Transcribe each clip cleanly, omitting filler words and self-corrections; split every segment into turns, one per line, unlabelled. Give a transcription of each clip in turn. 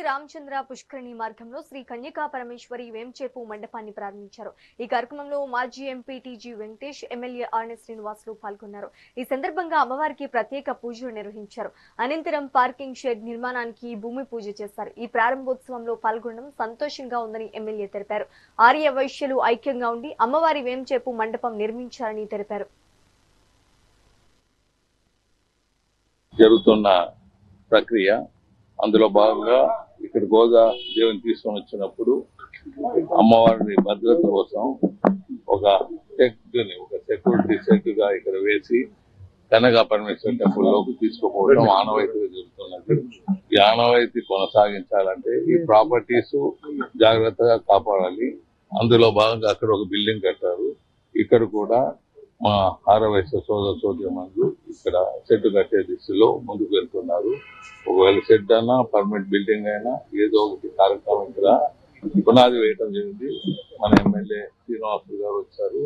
రామచంద్ర పుష్కరిణి మార్గంలో శ్రీ కన్యకా పరమేశ్వరి వేంచేపు మండపాన్ని ప్రారంభించారు. ఈ కార్యక్రమంలో మాజీ MP TG Venkatesh, MLA RN Srinivasulu పాల్గొన్నారు. ఈ సందర్భంగా అమ్మవారికి ప్రత్యేక పూజలు నిర్వహించారు. అనంతరం పార్కింగ్ షెడ్ నిర్మాణానికి భూమి పూజ చేశారు. ఈ ప్రారంభోత్సవంలో పాల్గొనడం సంతోషంగా ఉందని ఎమ్మెల్యే తెలిపారు. ఆర్య వైశ్యులు ఐక్యంగా ఉండి అమ్మవారి వేంచేపు మండపం నిర్మించారని తెలిపారు.
జరుగుతున్న ప్రక్రియ అందులో భాగంగా ఇక్కడ గోదా దేవుని తీసుకొని వచ్చినప్పుడు అమ్మవారి భద్రత కోసం ఒక సెక్యూరిటీ సెట్ గా ఇక్కడ వేసి కనక పరమేశ్వర టెంపుల్ లోకి తీసుకుపోవడం ఆనవాయితీగా జరుగుతున్నది. ఈ ఆనవాయితీ కొనసాగించాలంటే ఈ ప్రాపర్టీస్ జాగ్రత్తగా కాపాడాలి. అందులో భాగంగా అక్కడ ఒక బిల్డింగ్ కట్టారు. ఇక్కడ కూడా మా ఆరవయసు సోదరులు ఇక్కడ షెడ్ కట్టే దిశలో ముందుకు వెళ్తున్నారు. ఒకవేళ షెడ్ అయినా పర్మనెంట్ బిల్డింగ్ అయినా ఏదో ఒకటి కార్యక్రమం ఇక్కడ పునాది వేయటం జరిగింది. మన ఎమ్మెల్యే శ్రీనివాసులు గారు వచ్చారు.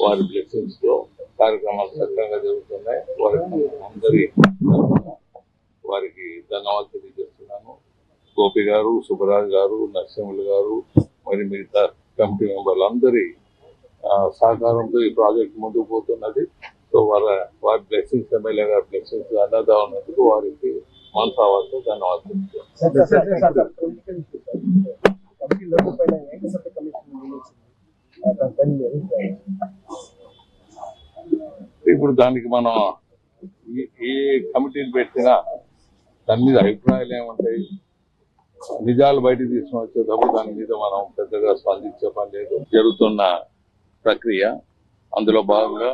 వారి బ్లెస్సింగ్స్ లో కార్యక్రమాలు చక్కగా జరుగుతున్నాయి. వారికి ధన్యవాదాలు తెలియజేస్తున్నాను. గోపి గారు, సుబ్బరాజు గారు, నరసింహులు గారు, మరి మిగతా కమిటీ మెంబర్లు అందరి సహకారంతో ఈ ప్రాజెక్ట్ ముందుకు పోతున్నది. సో వారి బ్లెస్సింగ్స్, ఎమ్మెల్యే గారి బ్లెస్సింగ్స్ అన్నదా ఉన్నందుకు వారికి మనసావారితో ధన్యవాదాలు. ఇప్పుడు దానికి మనం ఏ కమిటీని పెట్టినా దాని మీద అభిప్రాయాలు ఏముంటాయి, నిజాలు బయటకు తీసుకుని వచ్చేటప్పుడు దాని మీద మనం పెద్దగా స్పందించే పని లేదు. జరుగుతున్న ప్రక్రియ అందులో భాగంగా